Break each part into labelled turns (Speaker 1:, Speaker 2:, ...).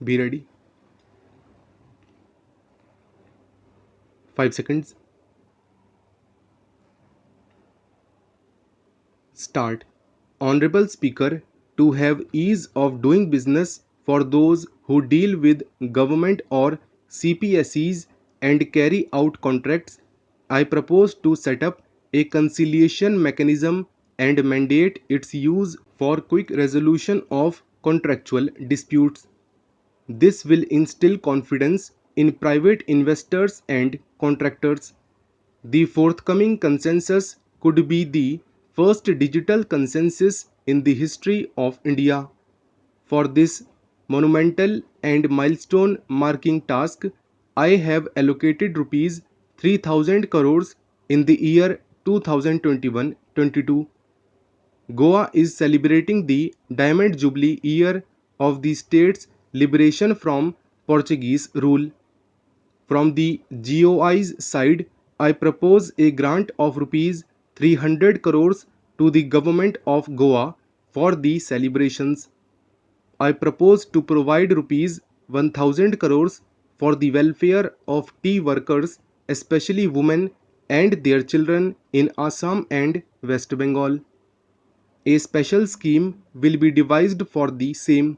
Speaker 1: Be ready. 5 seconds. Start. Honorable Speaker, to have ease of doing business for those who deal with government or CPSEs and carry out contracts, I propose to set up a conciliation mechanism and mandate its use for quick resolution of contractual disputes. This will instill confidence in private investors and contractors. The forthcoming consensus could be the first digital consensus in the history of India. For this monumental and milestone marking task, I have allocated rupees 3000 crores in the year 2021-22. Goa is celebrating the Diamond Jubilee year of the state's liberation from Portuguese rule. From the GOI's side, I propose a grant of rupees 300 crores to the government of Goa for the celebrations. I propose to provide rupees 1000 crores for the welfare of tea workers, especially women and their children in Assam and West Bengal. A special scheme will be devised for the same.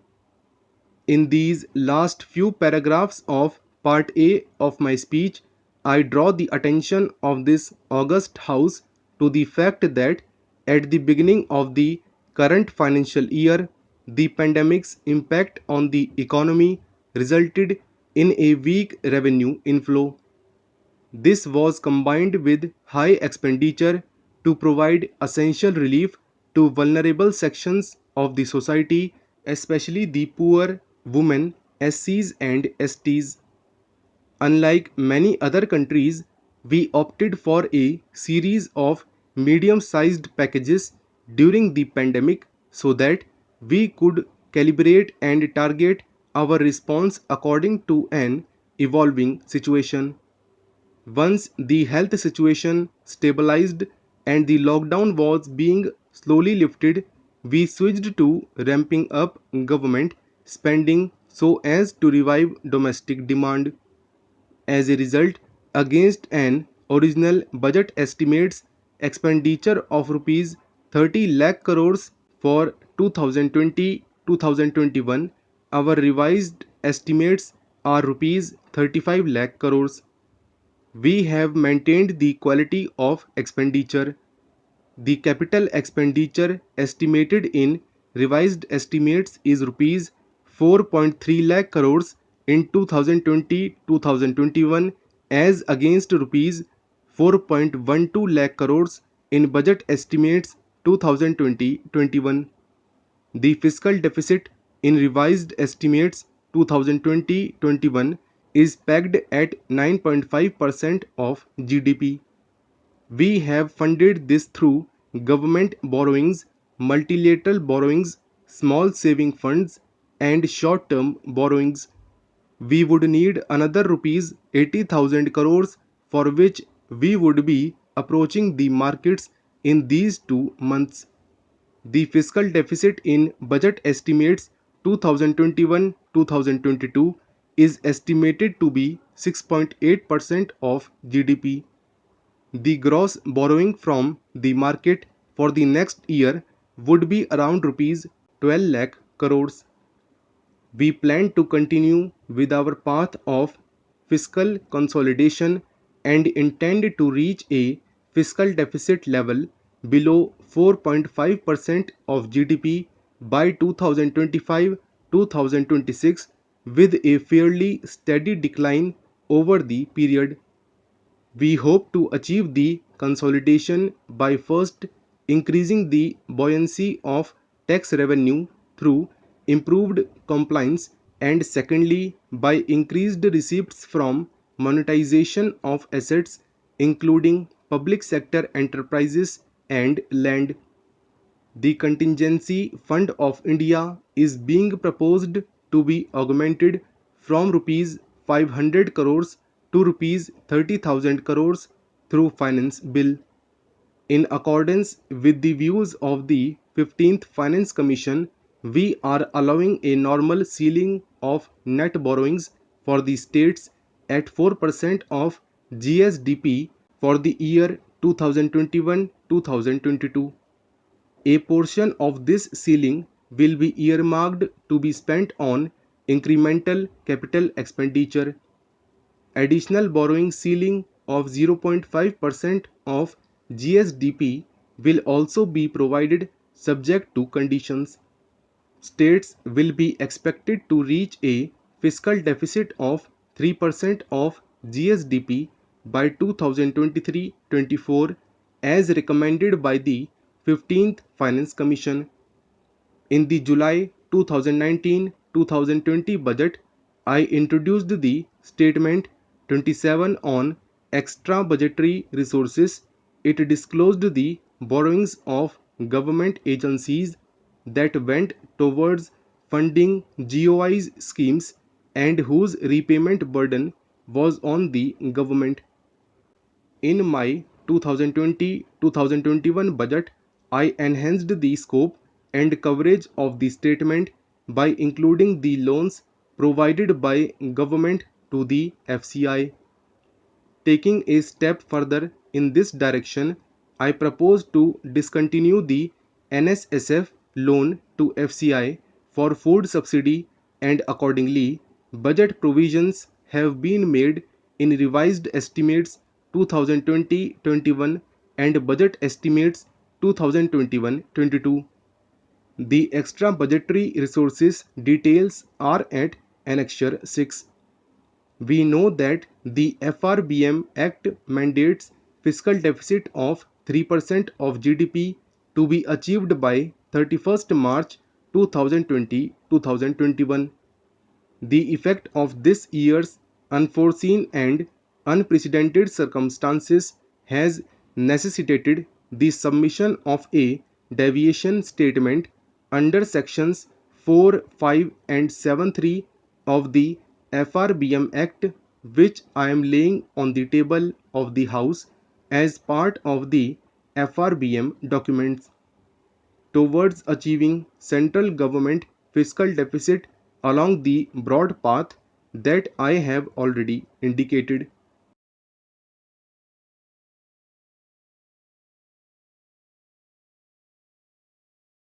Speaker 1: In these last few paragraphs of Part A of my speech, I draw the attention of this august House to the fact that at the beginning of the current financial year, the pandemic's impact on the economy resulted in a weak revenue inflow. This was combined with high expenditure to provide essential relief to vulnerable sections of the society, especially the poor, women, SCs, and STs. Unlike many other countries, we opted for a series of medium sized packages during the pandemic so that we could calibrate and target our response according to an evolving situation. Once the health situation stabilized and the lockdown was being slowly lifted, we switched to ramping up government spending so as to revive domestic demand. As a result, against an original budget estimates expenditure of rupees 30 lakh crores for 2020-2021, our revised estimates are rupees 35 lakh crores. We have maintained the quality of expenditure. The capital expenditure estimated in revised estimates is rupees 4.3 lakh crores in 2020-2021 as against rupees 4.12 lakh crores in budget estimates 2020-21. The fiscal deficit in revised estimates 2020-21 is pegged at 9.5% of GDP. We have funded this through government borrowings, multilateral borrowings, small saving funds, and short term borrowings. We would need another rupees 80,000 crores for which we would be approaching the markets in these 2 months. The fiscal deficit in budget estimates 2021-2022 is estimated to be 6.8% of GDP. The gross borrowing from the market for the next year would be around rupees 12 lakh crores. We plan to continue with our path of fiscal consolidation and intend to reach a fiscal deficit level below 4.5% of GDP by 2025-2026 with a fairly steady decline over the period. We hope to achieve the consolidation by first increasing the buoyancy of tax revenue through improved compliance and secondly by increased receipts from monetization of assets including public sector enterprises and land. The contingency fund of India is being proposed to be augmented from rupees 500 crores to rupees 30,000 crores through finance bill. In accordance with the views of the 15th Finance Commission, we are allowing a normal ceiling of net borrowings for the states at 4% of GSDP for the year 2021-2022. A portion of this ceiling will be earmarked to be spent on incremental capital expenditure. Additional borrowing ceiling of 0.5% of GSDP will also be provided subject to conditions. States will be expected to reach a fiscal deficit of 3% of GSDP by 2023-24 as recommended by the 15th Finance Commission. In the July 2019-2020 budget, I introduced the Statement 27 on extra budgetary resources. It disclosed the borrowings of government agencies that went towards funding GOI's schemes and whose repayment burden was on the government. In my 2020-2021 budget, I enhanced the scope and coverage of the statement by including the loans provided by government to the FCI. Taking a step further in this direction, I propose to discontinue the NSSF loan to FCI for food subsidy, and accordingly, budget provisions have been made in revised estimates 2020-21 and budget estimates 2021-22. The extra budgetary resources details are at Annexure 6. We know that the FRBM Act mandates fiscal deficit of 3% of GDP to be achieved by 31st March 2020-2021. The effect of this year's unforeseen and unprecedented circumstances has necessitated the submission of a deviation statement under sections 4, 5 and 7(3) of the FRBM Act, which I am laying on the table of the House as part of the FRBM documents. Towards achieving central government fiscal deficit along the broad path that I have already indicated.